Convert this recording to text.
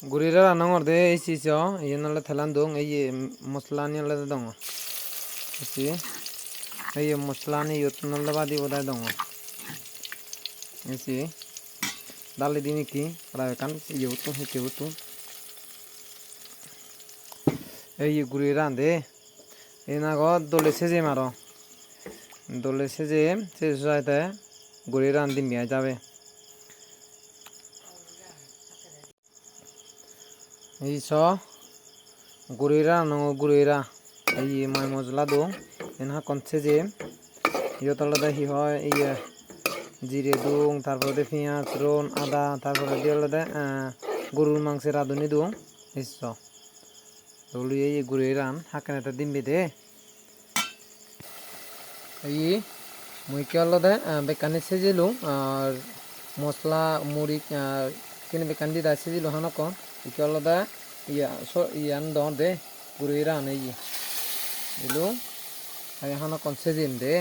Gurira ranong orde ei siso yen ole thalan dong ei mosla ni ole dong isi ei mosla ni yot nolle badi bodai dong isi dali dini ki pra kan yutu hitu ei gurira ande ena go dole seje maro dole seje se jaite gurira andi miya jabe এই স গুড়িরা নং গুড়িরা এই মাই মশলা দো এনহা কনছে যে ইয়তলাদা হি হয় এই জিরে দুং তারপরে পেঁয়াজ রন আদা তারপরে দিয়ালাদা গরুর মাংসের রাঁধুনি দুং এই স দলি এই গুড়িরান হাকানেটা দিমবে দে এই মুইকে আলাদা বেকানি সেজেলু আর মশলা মুড়ি কিনে বেকানি দা সেজেলু হানকন ইকে আলাদা iyan don de guriran ei ilu ay hana kon sejin de